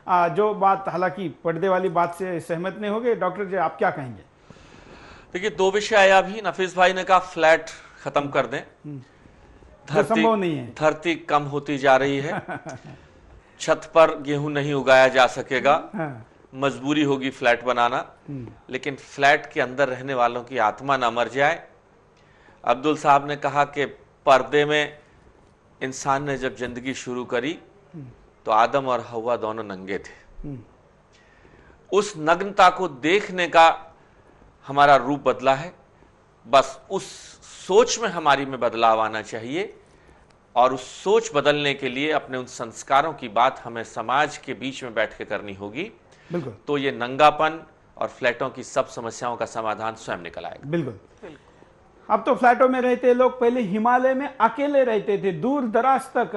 जो बात, हालांकि पर्दे वाली बात से सहमत नहीं होगे, डॉक्टर जी आप क्या कहेंगे? देखिए, दो विषय आया अभी। नफीस भाई ने कहा फ्लैट खत्म कर दें, जो धरती संभव नहीं है। धरती कम होती जा रही है, छत पर गेहूं नहीं उगाया जा सकेगा, हाँ। मजबूरी होगी फ्लैट बनाना, लेकिन फ्लैट के अंदर रहने वालों की आत्मा ना मर जाए। अब्दुल साहब ने कहा कि पर्दे में इंसान ने जब जिंदगी शुरू करी तो आदम और हवा दोनों नंगे थे। उस नग्नता को देखने का हमारा रूप बदला है। बस उस सोच में हमारी में बदलाव आना चाहिए, और उस सोच बदलने के लिए अपने उन संस्कारों की बात हमें समाज के बीच में बैठ के करनी होगी। बिल्कुल। तो ये नंगापन और फ्लैटों की सब समस्याओं का समाधान स्वयं निकल आएगा। बिल्कुल। अब तो फ्लैटों में रहते लोग पहले हिमालय में अकेले रहते थे, दूर दराज तक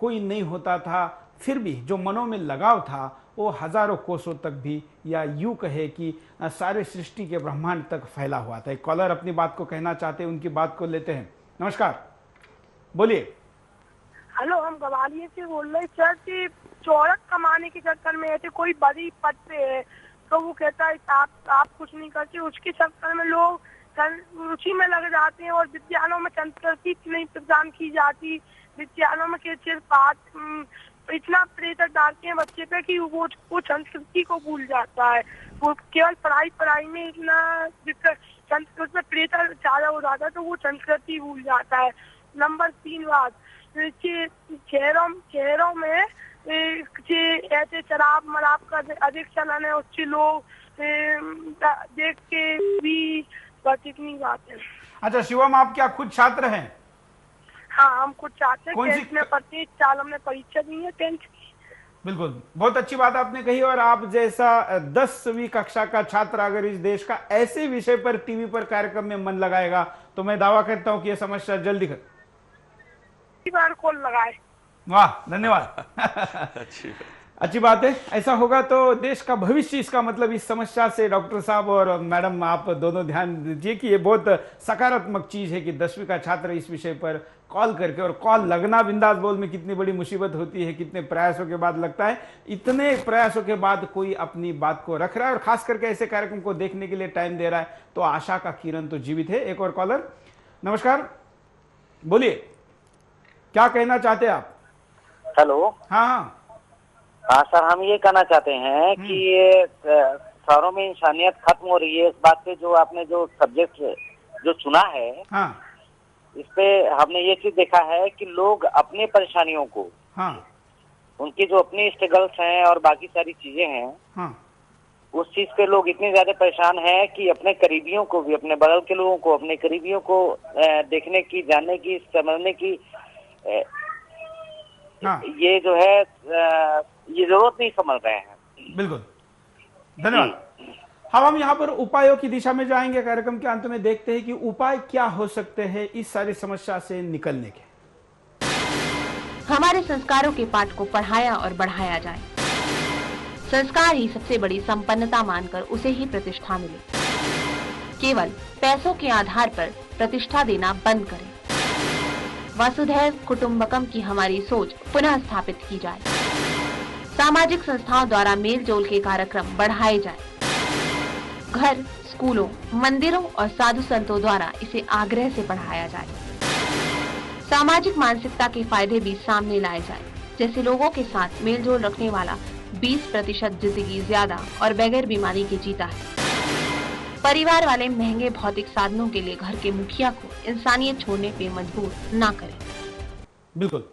कोई नहीं होता था, फिर भी जो मनों में लगाव था वो हजारों कोसों तक भी, या यूं कहे कि सारे सृष्टि के ब्रह्मांड तक फैला हुआ था। एक कॉलर अपनी बात को कहना चाहते हैं, उनकी बात को लेते हैं। नमस्कार, बोलिए। हेलो, हम ग्वालियर से बोल रहे सर कि शोहरत कमाने के चक्कर में ऐसे कोई बड़ी पद पे है तो वो कहता है आप कुछ नहीं करते, उसके चक्कर में लोग रुचि में लग जाते हैं और विद्यालयों में संस्कृति नहीं प्रदान की जाती। विद्यालयों में सिर्फ इतना प्रेशर डालते हैं बच्चे पे कि वो संस्कृति को भूल जाता है। वो केवल पढ़ाई में इतना संस्कृत में प्रेशर ज्यादा हो जाता है तो वो संस्कृति भूल जाता है। नंबर 3 बात, शहरों में ऐसे शराब मराब का अधिक चलन है, उससे लोग देख के भी कितनी बात है। अच्छा शिवम, आप क्या खुद छात्र हैं? हाँ, हम कुछ चाहते हैं। कौन सी 10th में पढ़ते हैं, साल हमने परीक्षा दी है 10th की। बिल्कुल, बहुत अच्छी बात आपने कही। और आप जैसा 10वीं कक्षा का छात्र अगर इस देश का ऐसे विषय पर टीवी पर कार्यक्रम में मन लगाएगा तो मैं दावा करता हूं कि यह समस्या जल्दी बार कॉल लगाए। वाह, धन्यवाद। अच्छी बात है। ऐसा होगा तो देश का भविष्य, इसका मतलब इस समस्या से डॉक्टर साहब और मैडम आप दोनों ध्यान दीजिए कि ये बहुत सकारात्मक चीज है कि 10वीं का छात्र इस विषय पर कॉल करके, और कॉल लगना बिंदास बोल में कितनी बड़ी मुसीबत होती है, कितने प्रयासों के बाद लगता है, इतने प्रयासों के बाद कोई अपनी बात को रख रहा है और खास करके ऐसे कार्यक्रम को देखने के लिए टाइम दे रहा है, तो आशा का किरण तो जीवित है। एक और कॉलर। नमस्कार, बोलिए, क्या कहना चाहते हैं आप? हेलो। हाँ सर, हम ये कहना चाहते हैं कि ये शहरों में इंसानियत खत्म हो रही है, इस बात पे जो आपने जो सब्जेक्ट जो चुना है, हाँ, इस पे हमने ये चीज देखा है कि लोग अपनी परेशानियों को, हाँ, उनकी जो अपनी स्ट्रगल्स हैं और बाकी सारी चीजें हैं, हाँ, उस चीज पे लोग इतने ज्यादा परेशान हैं कि अपने करीबियों को भी, अपने बगल के लोगों को, अपने करीबियों को देखने की, जानने की, समझने की ये जो है ये जरूरत नहीं समझ रहे हैं। बिल्कुल, धन्यवाद। हम यहाँ पर उपायों की दिशा में जाएंगे। कार्यक्रम के अंत में देखते हैं कि उपाय क्या हो सकते हैं इस सारी समस्या से निकलने के। हमारे संस्कारों के पाठ को पढ़ाया और बढ़ाया जाए। संस्कार ही सबसे बड़ी संपन्नता मानकर उसे ही प्रतिष्ठा मिले। केवल पैसों के आधार पर प्रतिष्ठा देना बंद करें। वसुधैव कुटुंबकम की हमारी सोच पुनः स्थापित की जाए। सामाजिक संस्थाओं द्वारा मेल जोल के कार्यक्रम बढ़ाए जाए। घर, स्कूलों, मंदिरों और साधु संतों द्वारा इसे आग्रह से बढ़ाया जाए। सामाजिक मानसिकता के फायदे भी सामने लाए जाए, जैसे लोगों के साथ मेल जोल रखने वाला 20% जिंदगी ज्यादा और बगैर बीमारी के जीता है। परिवार वाले महंगे भौतिक साधनों के लिए घर के मुखिया को इंसानियत छोड़ने पे मजबूर ना करें। बिल्कुल,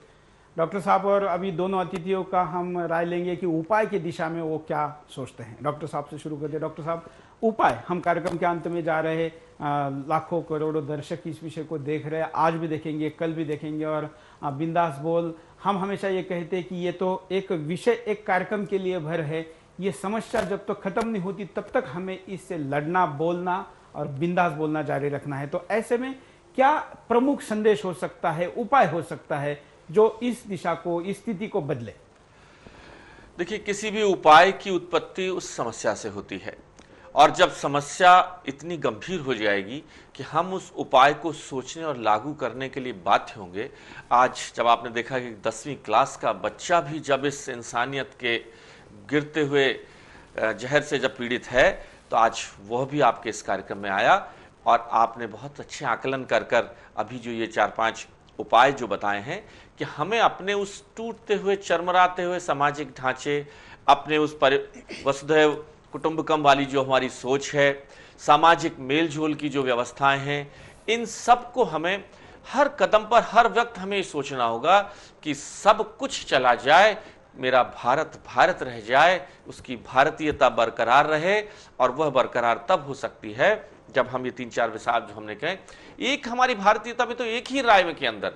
डॉक्टर साहब और अभी दोनों अतिथियों का हम राय लेंगे कि उपाय की दिशा में वो क्या सोचते हैं। डॉक्टर साहब से शुरू करते हैं। डॉक्टर साहब, उपाय, हम कार्यक्रम के अंत में जा रहे हैं, लाखों करोड़ों दर्शक इस विषय को देख रहे हैं, आज भी देखेंगे, कल भी देखेंगे, और बिंदास बोल, हम हमेशा ये कहते हैं कि ये तो एक विषय, एक कार्यक्रम के लिए भर है। ये समस्या जब तक खत्म नहीं होती तब तक हमें इससे लड़ना, बोलना और बिंदास बोलना जारी रखना है। तो ऐसे में क्या प्रमुख संदेश हो सकता है, उपाय हो सकता है जो इस दिशा को, इस स्थिति को बदले? देखिए, किसी भी उपाय की उत्पत्ति उस समस्या से होती है, और जब समस्या इतनी गंभीर हो जाएगी कि हम उस उपाय को सोचने और लागू करने के लिए बाध्य होंगे। आज जब आपने देखा कि 10वीं क्लास का बच्चा भी जब इस इंसानियत के गिरते हुए जहर से जब पीड़ित है, तो आज वह भी आपके इस कार्यक्रम में आया और आपने बहुत अच्छे आकलन कर कर अभी जो ये 4-5 उपाय जो बताए हैं कि हमें अपने उस टूटते हुए, चरमराते हुए सामाजिक ढांचे, अपने उस वसुधैव कुटुंबकम वाली जो हमारी सोच है, सामाजिक मेलजोल की जो व्यवस्थाएं हैं, इन सब को हमें हर कदम पर, हर वक्त हमें ये सोचना होगा कि सब कुछ चला जाए, मेरा भारत भारत रह जाए, उसकी भारतीयता बरकरार रहे। और वह बरकरार तब हो सकती है जब हम ये 3-4 विचार जो हमने कहे, एक हमारी भारतीयता में तो एक ही राय में के अंदर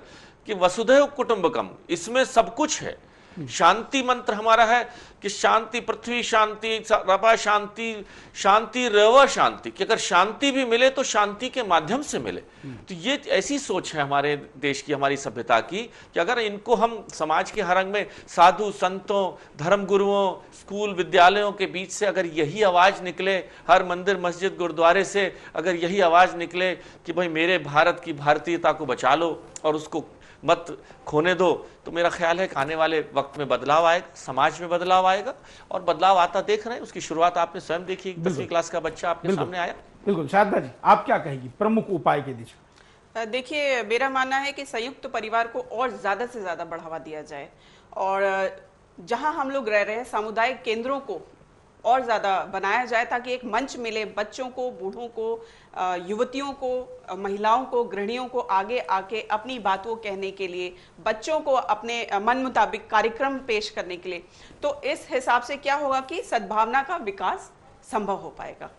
कि वसुधैव कुटुंबकम, इसमें सब कुछ है। शांति मंत्र हमारा है कि शांति पृथ्वी शांति रपा शांति शांति रव शांति, कि अगर शांति भी मिले तो शांति के माध्यम से मिले। तो ये ऐसी सोच है हमारे देश की, हमारी सभ्यता की, कि अगर इनको हम समाज के हर अंग में साधु संतों, धर्म गुरुओं, स्कूल विद्यालयों के बीच से अगर यही आवाज निकले, हर मंदिर मस्जिद गुरुद्वारे से अगर यही आवाज निकले कि भाई मेरे भारत की भारतीयता को बचा लो और उसको मत खोने दो, तो मेरा ख्याल है कि आने वाले वक्त में बदलाव आएगा, समाज में बदलाव आएगा। और बदलाव आता देख रहे हैं, उसकी शुरुआत आपने स्वयं देखी, 10वीं क्लास का बच्चा आपके सामने आया। बिल्कुल। शारदा जी, आप क्या कहेंगी प्रमुख उपाय के दिशा? देखिए, मेरा मानना है कि संयुक्त परिवार को और ज्यादा से ज्यादा बढ़ावा दिया जाए, और जहां हम लोग रह रहे हैं सामुदायिक केंद्रों को और ज्यादा बनाया जाए, ताकि एक मंच मिले बच्चों को, बूढ़ों को, युवतियों को, महिलाओं को, गृहिणियों को आगे आके अपनी बातों कहने के लिए, बच्चों को अपने मन मुताबिक कार्यक्रम पेश करने के लिए। तो इस हिसाब से क्या होगा कि सद्भावना का विकास संभव हो पाएगा।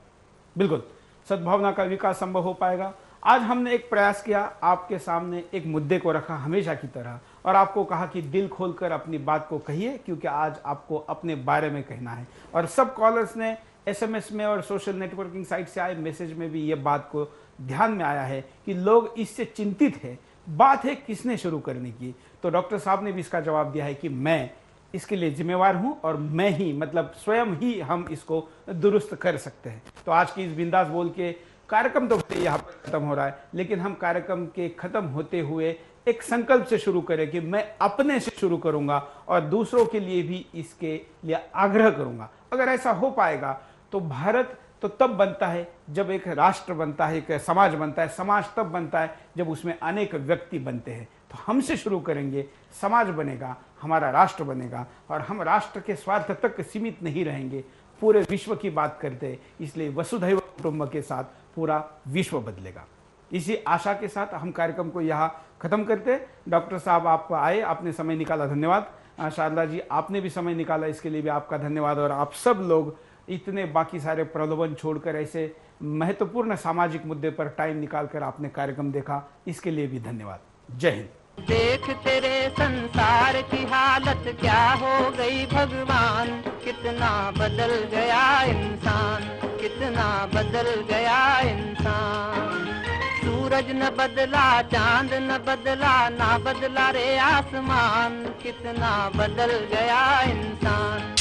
बिल्कुल, सद्भावना का विकास संभव हो पाएगा। आज हमने एक प्रयास किया, आपके सामने एक मुद्दे को रखा हमेशा की तरह, और आपको कहा कि दिल खोलकर अपनी बात को कहिए, क्योंकि आज आपको अपने बारे में कहना है। और सब कॉलर्स ने SMS में और सोशल नेटवर्किंग साइट से आए मैसेज में भी ये बात को ध्यान में आया है कि लोग इससे चिंतित हैं। बात है किसने शुरू करने की, तो डॉक्टर साहब ने भी इसका जवाब दिया है कि मैं इसके लिए जिम्मेवार हूं और मैं ही, मतलब स्वयं ही हम इसको दुरुस्त कर सकते हैं। तो आज की इस बिंदास बोल के कार्यक्रम तो यहाँ पर खत्म हो रहा है, लेकिन हम कार्यक्रम के खत्म होते हुए एक संकल्प से शुरू करें कि मैं अपने से शुरू करूंगा और दूसरों के लिए भी इसके लिए आग्रह करूंगा। अगर ऐसा हो पाएगा तो भारत तो तब बनता है जब एक राष्ट्र बनता है, एक समाज बनता है। समाज तब बनता है जब उसमें अनेक व्यक्ति बनते हैं। तो हमसे शुरू करेंगे, समाज बनेगा, हमारा राष्ट्र बनेगा, और हम राष्ट्र के स्वार्थ तक सीमित नहीं रहेंगे, पूरे विश्व की बात करते हैं। इसलिए वसुधैव कुटुंबकम के साथ पूरा विश्व बदलेगा। इसी आशा के साथ हम कार्यक्रम को यहाँ खत्म करते हैं। डॉक्टर साहब आप आए, आपने समय निकाला, धन्यवाद। शारदा जी, आपने भी समय निकाला, इसके लिए भी आपका धन्यवाद। और आप सब लोग इतने बाकी सारे प्रलोभन छोड़कर ऐसे महत्वपूर्ण सामाजिक मुद्दे पर टाइम निकालकर आपने कार्यक्रम देखा, इसके लिए भी धन्यवाद। जय हिंद। देख तेरे संसार की हालत क्या हो गई भगवान, कितना बदल गया इंसान, कितना बदल गया इंसान। सूरज न बदला, चांद न बदला, ना बदला रे आसमान, कितना बदल गया इंसान।